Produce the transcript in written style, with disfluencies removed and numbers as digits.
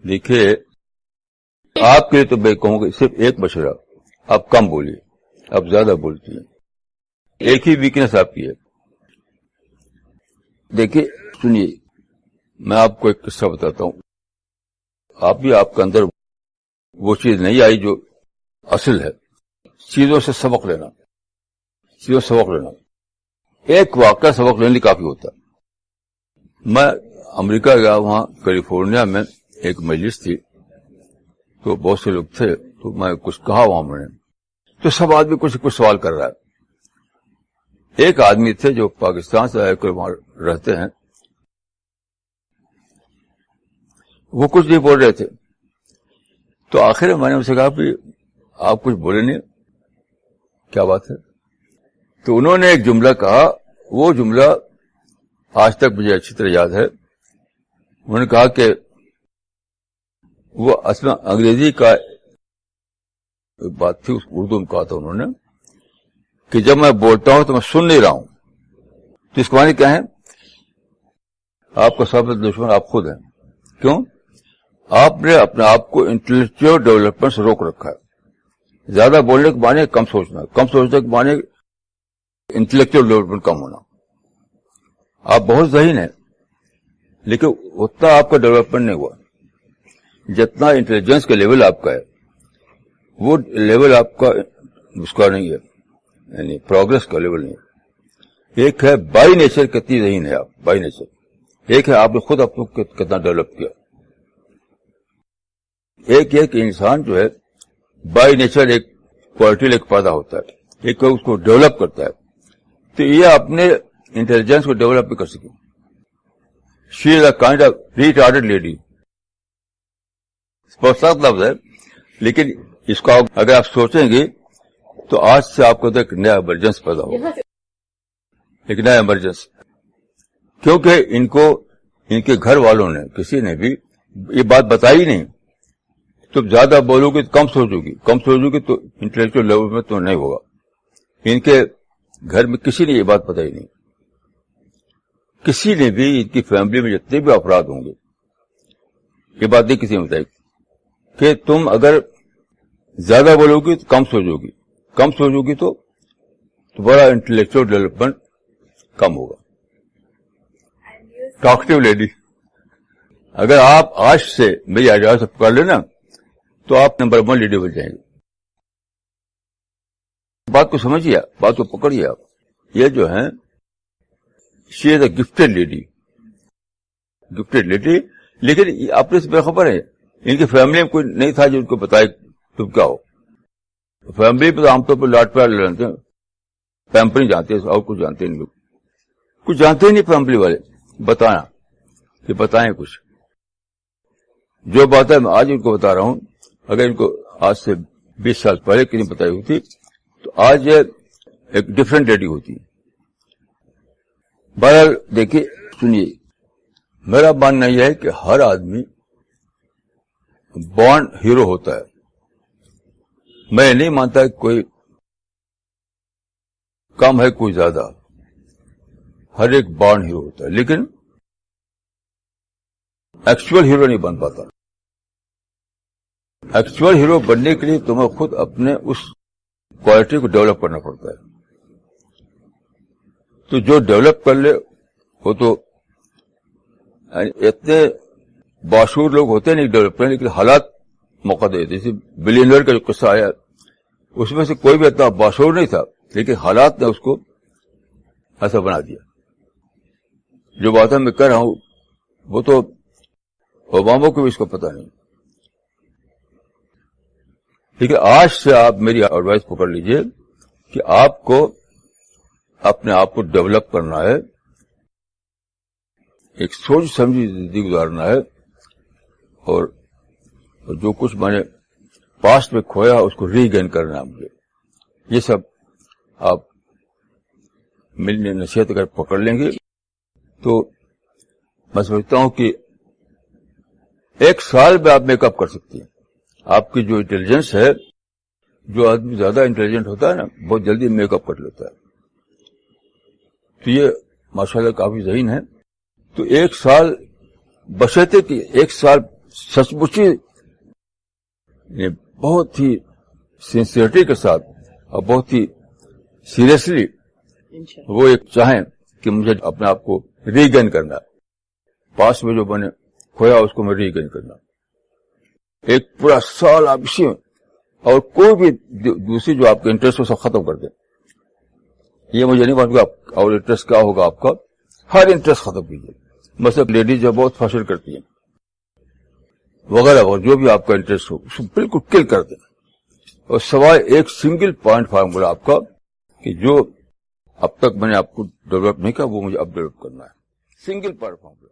دیکھیے آپ کے لیے تو میں کہوں گا صرف ایک مشورہ، آپ کم بولیے، آپ زیادہ بولتی ہیں، ایک ہی ویکنیس آپ کی ہے. دیکھیے سنیے، میں آپ کو ایک قصہ بتاتا ہوں. آپ بھی آپ کے اندر وہ چیز نہیں آئی جو اصل ہے. چیزوں سے سبق لینا، چیزوں سے سبق لینا، ایک واقعہ سبق لینے کافی ہوتا ہے. میں امریکہ گیا، وہاں کیلیفورنیا میں ایک مجلس تھی، تو بہت سے لوگ تھے، تو میں کچھ کہا وہاں میں نے، تو سب آدمی کچھ سوال کر رہا ہے. ایک آدمی تھے جو پاکستان سے آئے کر وہاں رہتے ہیں، وہ کچھ نہیں بول رہے تھے. تو آخر میں نے ان سے کہا کہ آپ کچھ بولے نہیں، کیا بات ہے؟ تو انہوں نے ایک جملہ کہا، وہ جملہ آج تک مجھے اچھی طرح یاد ہے. انہوں نے کہا کہ وہ اصل میں انگریزی کا بات تھی، اردو میں کہا تھا انہوں نے کہ جب میں بولتا ہوں تو میں سن نہیں رہا ہوں. تو اس کے معنی کیا ہے؟ آپ کا سب سے دشمن آپ خود ہیں. کیوں؟ آپ نے اپنے آپ کو انٹلیکچوئل ڈیولپمنٹ سے روک رکھا ہے. زیادہ بولنے کے معنی کم سوچنا، کم سوچنے کے معنی انٹلیکچوئل ڈیولپمنٹ کم ہونا. آپ بہت ذہین ہیں لیکن اتنا آپ کا ڈیولپمنٹ نہیں ہوا. جتنا انٹیلیجنس کا لیول آپ کا ہے وہ لیول آپ کا اس کا نہیں ہے، یعنی پروگرس کا لیول نہیں ہے. ایک ہے بائی نیچر کتنی ذہین ہے آپ، بائی نیچر. ایک ہے آپ نے خود اپنے کو کتنا ڈیولپ کیا. ایک ایک انسان جو ہے بائی نیچر ایک کوالٹی لے کے پیدا ہوتا ہے، ایک اس کو ڈیولپ کرتا ہے. تو یہ اپنے انٹیلیجنس کو ڈیولپ بھی کر سکے. She is a kind of retarded lady, بہت سخت لفظ ہے لیکن اس کو اگر آپ سوچیں گے تو آج سے آپ کو ایک نیا ایمرجنس پیدا ہوگا، ایک نیا ایمرجنس. کیونکہ ان کے گھر والوں نے کسی نے بھی یہ بات بتائی نہیں. تم زیادہ بولو گے تو کم سوچو گی، کم سوچو گی تو انٹلیکچوئل لیول میں تو نہیں ہوگا. ان کے گھر میں کسی نے یہ بات بتائی نہیں. کسی نے بھی ان کی فیملی میں جتنے بھی افراد ہوں گے یہ بات نہیں کسی نے بتائی کہ تم اگر زیادہ بولو گی تو کم سوچو گی، کم سوچو گی تو بڑا انٹلیکچوئل ڈیولپمنٹ کم ہوگا. ٹاکٹیو لیڈی، اگر آپ آج سے میری آواز سے پکڑ لینا تو آپ نمبر 1 لیڈی بن جائیں گے. بات کو سمجھیے، بات کو پکڑیے آپ. یہ جو ہیں شی is a gifted lady, gifted lady. لیکن آپ نے اس بے خبر ہے، ان کی فیملی میں کوئی نہیں تھا جو ان کو بتائے تم کیا ہو. فیملی پہ عام طور پر لاٹ پیار لڑتے ہیں، پیمپرنگ جانتے ہیں اور کچھ جانتے ہیں. لوگ کچھ جانتے ہی نہیں فیملی والے بتانا کہ بتائیں کچھ. جو بات ہے میں آج ان کو بتا رہا ہوں، اگر ان کو آج سے 20 سال پہلے کسی نے بتائی ہوتی تو آج ایک ڈفرینٹ لیڈی ہوتی. بہرحال دیکھیے سنیے، میرا ماننا یہ ہے کہ ہر آدمی بورن ہیرو ہوتا ہے. میں نہیں مانتا کہ کوئی کم ہے کوئی زیادہ، ہر ایک بورن ہیرو ہوتا ہے لیکن ایکچوئل ہیرو نہیں بن پاتا. ایکچوئل ہیرو بننے کے لیے تمہیں خود اپنے اس کوالٹی کو ڈیولپ کرنا پڑتا ہے. تو جو ڈیولپ کر لے وہ تو اتنے باشعور لوگ ہوتے نہیں ڈیولپ کرنے، لیکن حالات موقع دیتے. جیسے بلینئر کا جو قصہ آیا اس میں سے کوئی بھی اتنا باشعور نہیں تھا لیکن حالات نے اس کو ایسا بنا دیا. جو باتیں میں کہہ رہا ہوں وہ تو اوباما کو بھی اس کو پتہ نہیں. لیکن آج سے آپ میری ایڈوائس پکڑ لیجئے کہ آپ کو اپنے آپ کو ڈیولپ کرنا ہے، ایک سوچ سمجھی زندگی گزارنا ہے، اور جو کچھ میں نے پاسٹ میں کھویا اس کو ری گین کرنا ہے مجھے. یہ سب آپ ملنے نصیحت اگر پکڑ لیں گے تو میں سمجھتا ہوں کہ 1 سال میں آپ میک اپ کر سکتی ہیں. آپ کی جو انٹیلیجنس ہے، جو آدمی زیادہ انٹیلیجنٹ ہوتا ہے نا بہت جلدی میک اپ کر لیتا ہے. تو یہ ماشاءاللہ کافی ذہین ہے. تو 1 سال بشرطے کہ 1 سال سچ مچ ہی بہت ہی سنسیئرٹی کے ساتھ اور بہت ہی سیریسلی وہ ایک چاہیں کہ مجھے اپنے آپ کو ری گین کرنا، پاس میں جو میں نے کھویا اس کو میں ری گین کرنا. ایک پورا سال آپ اسی میں، اور کوئی بھی دوسری جو آپ کا انٹرسٹ ہو سب ختم کر دیں. یہ مجھے نہیں معلوم کہ اور انٹرسٹ کیا ہوگا آپ کا، ہر انٹرسٹ ختم کیجیے. مثلا لیڈیز جو بہت فیشن کرتی ہیں وغیرہ وغیرہ، جو بھی آپ کا انٹرسٹ ہو اس کو بالکل کل کر دیں، اور سوائے ایک سنگل پوائنٹ فارمولا آپ کا کہ جو اب تک میں نے آپ کو ڈیولپ نہیں کیا وہ مجھے اب ڈیولپ کرنا ہے. Single point formula.